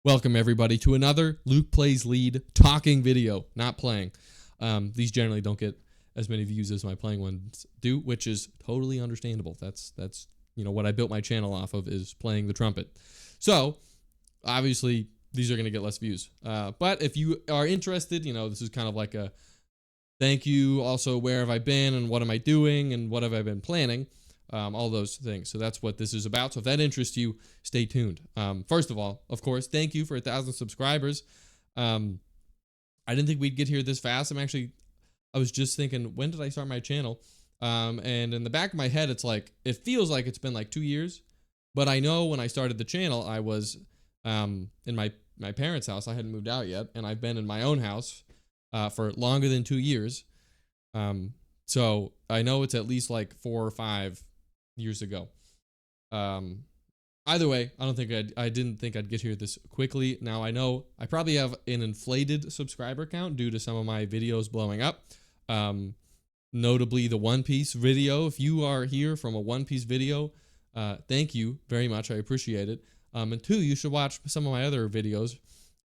Welcome everybody to another Luke Plays Lead talking video, not playing. These generally don't get as many views as my playing ones do, which is totally understandable. That's what I built my channel off of, is playing the trumpet. So obviously these are going to get less views. But if you are interested, this is kind of like a thank you. Also, where have I been and what am I doing and what have I been planning? All those things. So that's what this is about. So if that interests you, stay tuned. First of all, of course, thank you for 1,000 subscribers. I didn't think we'd get here this fast. I was just thinking, when did I start my channel? And in the back of my head, it feels like it's been like 2 years. But I know when I started the channel, I was in my parents' house. I hadn't moved out yet. And I've been in my own house for longer than 2 years. So I know it's at least like 4 or 5 years ago. Either way, I didn't think I'd get here this quickly. Now I know I probably have an inflated subscriber count due to some of my videos blowing up. Notably the One Piece video. If you are here from a One Piece video, thank you very much. I appreciate it. And two, you should watch some of my other videos.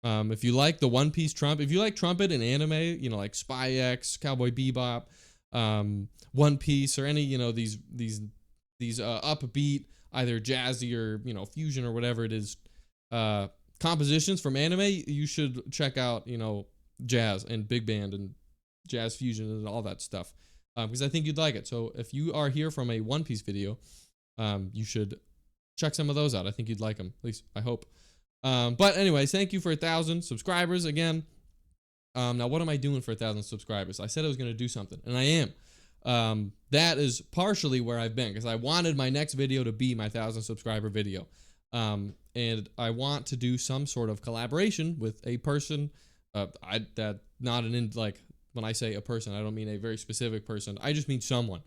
If you like the One Piece trumpet, if you like trumpet and anime, like Spy X, Cowboy Bebop, One Piece, or any, these upbeat, either jazzy or, fusion or whatever it is, compositions from anime, you should check out, jazz and big band and jazz fusion and all that stuff. Because I think you'd like it. So if you are here from a One Piece video, you should check some of those out. I think you'd like them. At least I hope. But anyways, thank you for 1,000 subscribers again. Now, what am I doing for 1,000 subscribers? I said I was going to do something, and I am. That is partially where I've been, because I wanted my next video to be my 1,000 subscriber video. And I want to do some sort of collaboration with a person. When I say a person, I don't mean a very specific person. I just mean someone.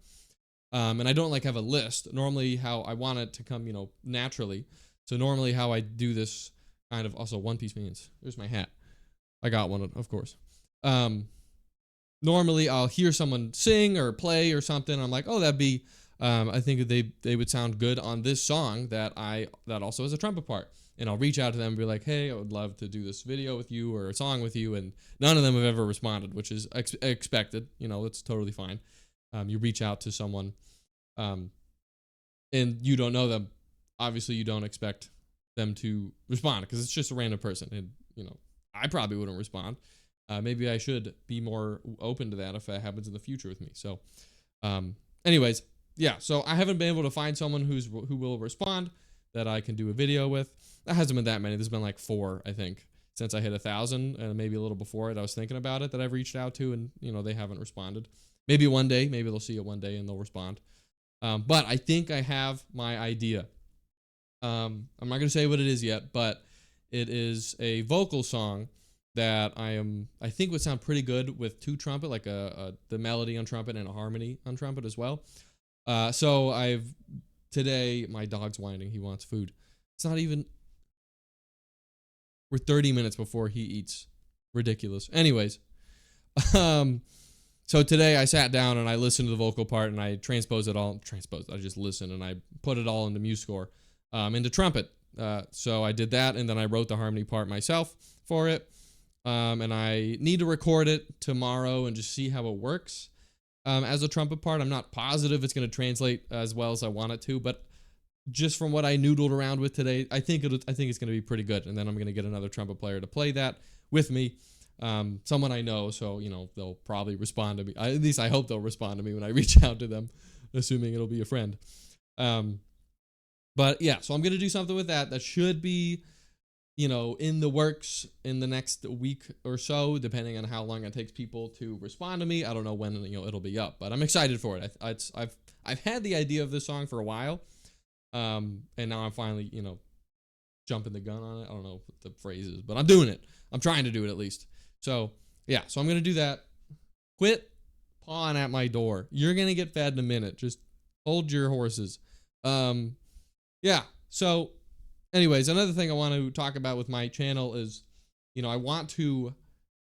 And I don't have a list. Normally how I want it to come, naturally. So normally how I do this kind of, also One Piece means, there's my hat. I got one, of course. Normally I'll hear someone sing or play or something. I'm like, oh, that'd be, I think they would sound good on this song that also has a trumpet part. And I'll reach out to them and be like, hey, I would love to do this video with you or a song with you. And none of them have ever responded, which is expected. It's totally fine. You reach out to someone, and you don't know them. Obviously, you don't expect them to respond because it's just a random person. And, I probably wouldn't respond. Maybe I should be more open to that if that happens in the future with me. So, anyways, yeah. So I haven't been able to find someone who will respond that I can do a video with. That hasn't been that many. There's been like 4, I think, since I hit 1,000, and maybe a little before it. I was thinking about it that I've reached out to, and they haven't responded. Maybe one day, maybe they'll see it one day and they'll respond. But I think I have my idea. I'm not gonna say what it is yet, but it is a vocal song that I think would sound pretty good with 2 trumpet, like the melody on trumpet and a harmony on trumpet as well. So today, my dog's whining. He wants food. It's not even, we're 30 minutes before he eats. Ridiculous. Anyways, so today I sat down and I listened to the vocal part and I I just listened and I put it all into MuseScore, into trumpet. So I did that, and then I wrote the harmony part myself for it. And I need to record it tomorrow and just see how it works. As a trumpet part, I'm not positive it's going to translate as well as I want it to, but just from what I noodled around with today, I think it's going to be pretty good. And then I'm going to get another trumpet player to play that with me. Someone I know, so they'll probably respond to me. At least I hope they'll respond to me when I reach out to them, assuming it'll be a friend. But yeah, so I'm going to do something with that. That should be, in the works in the next week or so, depending on how long it takes people to respond to me. I don't know when, it'll be up, but I'm excited for it. I've had the idea of this song for a while. And now I'm finally, jumping the gun on it. I don't know what the phrase is, but I'm doing it. I'm trying to do it at least. So yeah, so I'm going to do that. Quit pawing at my door. You're going to get fed in a minute. Just hold your horses. Yeah. So anyways, another thing I want to talk about with my channel is, I want to,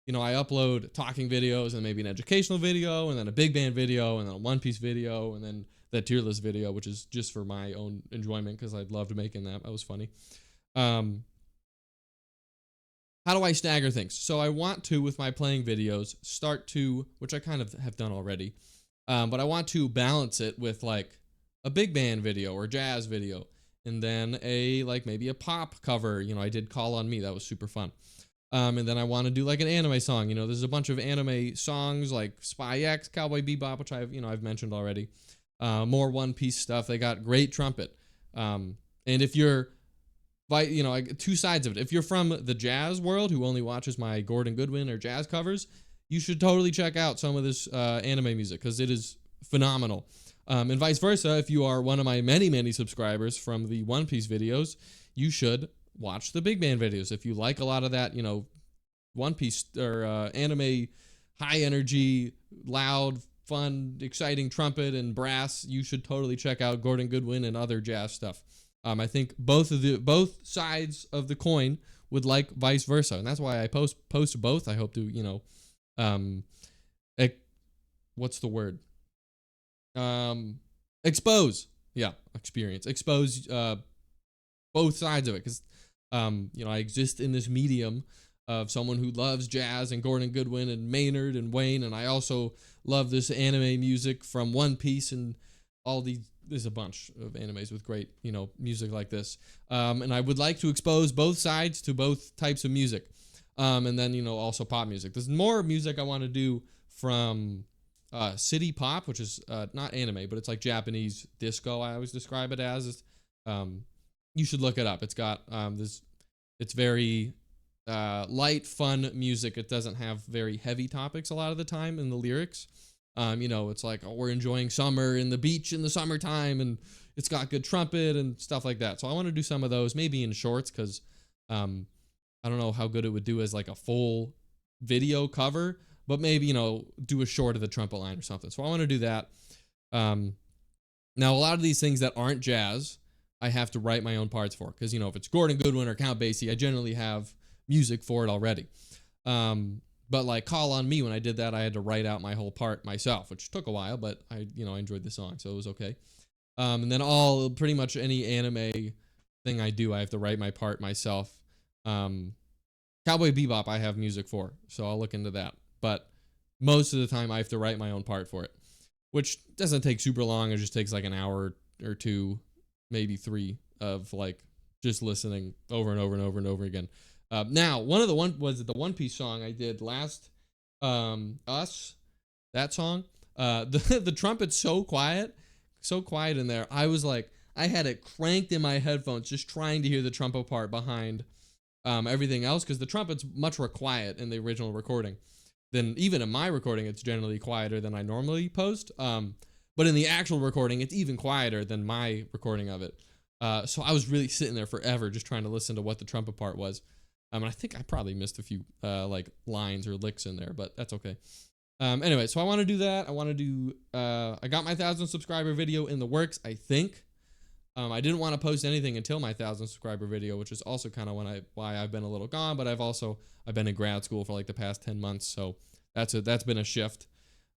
I upload talking videos and maybe an educational video and then a big band video and then a One Piece video and then that tier list video, which is just for my own enjoyment because I loved making that. That was funny. how do I stagger things? So I want to, with my playing videos, start to, which I kind of have done already, but I want to balance it with like a big band video or jazz video, and then a like maybe a pop cover. I did Call on Me, that was super fun. And then I want to do like an anime song. There's a bunch of anime songs like Spy X, Cowboy Bebop, which I've mentioned already. More One Piece stuff. They got great trumpet. And if you're two sides of it. If you're from the jazz world who only watches my Gordon Goodwin or jazz covers, you should totally check out some of this anime music because it is phenomenal. And vice versa, if you are one of my many, many subscribers from the One Piece videos, you should watch the big band videos. If you like a lot of that, One Piece or anime, high energy, loud, fun, exciting trumpet and brass, you should totally check out Gordon Goodwin and other jazz stuff. I think both sides of the coin would like vice versa, and that's why I post both. I hope to what's the word? Expose, expose both sides of it because I exist in this medium of someone who loves jazz and Gordon Goodwin and Maynard and Wayne, and I also love this anime music from One Piece and all these. There's a bunch of animes with great, music like this. And I would like to expose both sides to both types of music. And then, also pop music. There's more music I want to do from city pop, which is not anime, but it's like Japanese disco, I always describe it as. You should look it up. It's got it's very light, fun music. It doesn't have very heavy topics a lot of the time in the lyrics. It's like, we're enjoying summer in the beach in the summertime, and it's got good trumpet and stuff like that. So I want to do some of those, maybe in shorts, because I don't know how good it would do as like a full video cover, but maybe, do a short of the trumpet line or something. So I want to do that. Now, a lot of these things that aren't jazz, I have to write my own parts for, because, if it's Gordon Goodwin or Count Basie, I generally have music for it already. But like Call on Me, when I did that, I had to write out my whole part myself, which took a while, but I enjoyed the song, so it was okay. And then pretty much any anime thing I do, I have to write my part myself. Cowboy Bebop, I have music for, so I'll look into that. But most of the time, I have to write my own part for it, which doesn't take super long. It just takes like an hour or two, maybe 3 of like just listening over and over and over and over again. Now, the One Piece song I did last, Us, that song. The trumpet's so quiet in there. I was like, I had it cranked in my headphones, just trying to hear the trumpet part behind everything else, because the trumpet's much more quiet in the original recording than even in my recording. It's generally quieter than I normally post. But in the actual recording, it's even quieter than my recording of it. So I was really sitting there forever just trying to listen to what the trumpet part was. And I think I probably missed a few like lines or licks in there, but that's okay. Anyway, so I want to do that. I want to do. I got my 1,000 subscriber video in the works, I think. I didn't want to post anything until my 1,000 subscriber video, which is also kind of why I've been a little gone. But I've been in grad school for like the past 10 months, so that's been a shift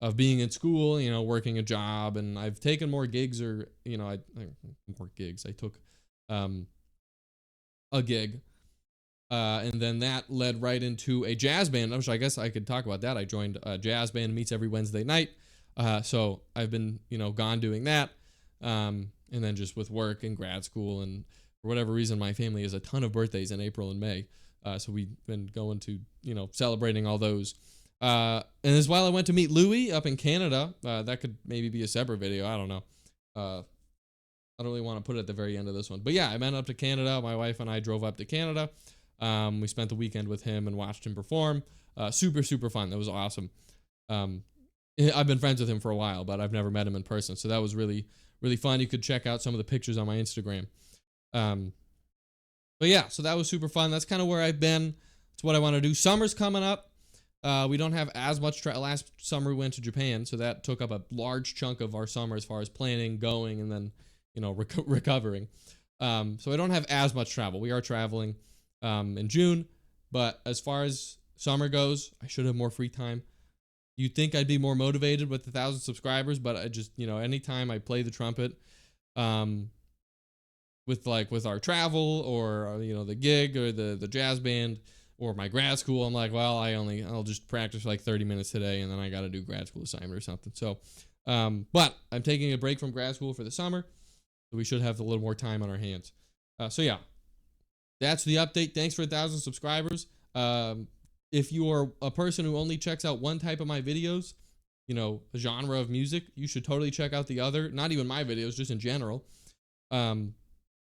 of being in school, working a job, and I've taken more gigs more gigs. I took a gig. And then that led right into a jazz band, which I guess I could talk about that. I joined a jazz band, meets every Wednesday night. So I've been, gone doing that. And then just with work and grad school, and for whatever reason, my family has a ton of birthdays in April and May. So we've been going to, celebrating all those. And as well, I went to meet Louie up in Canada. That could maybe be a separate video. I don't know. I don't really want to put it at the very end of this one. But yeah, I went up to Canada. My wife and I drove up to Canada. We spent the weekend with him and watched him perform. Super, super fun. That was awesome. I've been friends with him for a while, but I've never met him in person. So that was really, really fun. You could check out some of the pictures on my Instagram. But yeah, so that was super fun. That's kind of where I've been. It's what I want to do. Summer's coming up. We don't have as much last summer we went to Japan, so that took up a large chunk of our summer as far as planning, going, and then, recovering. So I don't have as much travel. We are traveling in June, but as far as summer goes, I should have more free time. You'd think I'd be more motivated with 1,000 subscribers, but I just, anytime I play the trumpet, with our travel or, the gig or the jazz band or my grad school, I'm like, well, I'll just practice for like 30 minutes today, and then I got to do grad school assignment or something. So, but I'm taking a break from grad school for the summer, so we should have a little more time on our hands. So yeah, that's the update. Thanks for 1,000 subscribers. If you are a person who only checks out one type of my videos, a genre of music, you should totally check out the other. Not even my videos, just in general.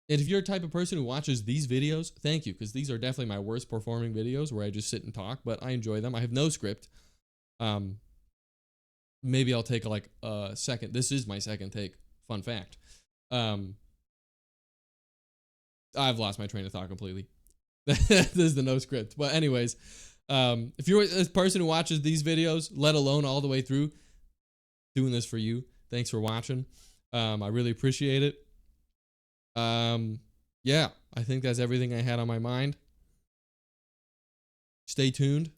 And if you're a type of person who watches these videos, thank you, because these are definitely my worst performing videos where I just sit and talk, but I enjoy them. I have no script. Maybe I'll take like a second. This is my second take. Fun fact. I've lost my train of thought completely. This is the no script. But anyways, if you're a person who watches these videos, let alone all the way through, doing this for you. Thanks for watching. I really appreciate it. Yeah, I think that's everything I had on my mind. Stay tuned.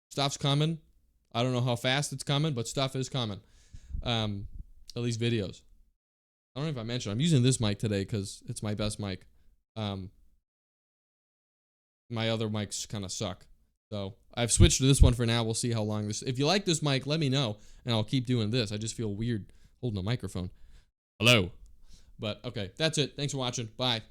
Stuff's coming. I don't know how fast it's coming, but stuff is coming. At least videos. I don't know if I mentioned, I'm using this mic today because it's my best mic. My other mics kind of suck. So I've switched to this one for now. We'll see how long this. If you like this mic, let me know, and I'll keep doing this. I just feel weird holding a microphone. Hello. But okay, that's it. Thanks for watching. Bye.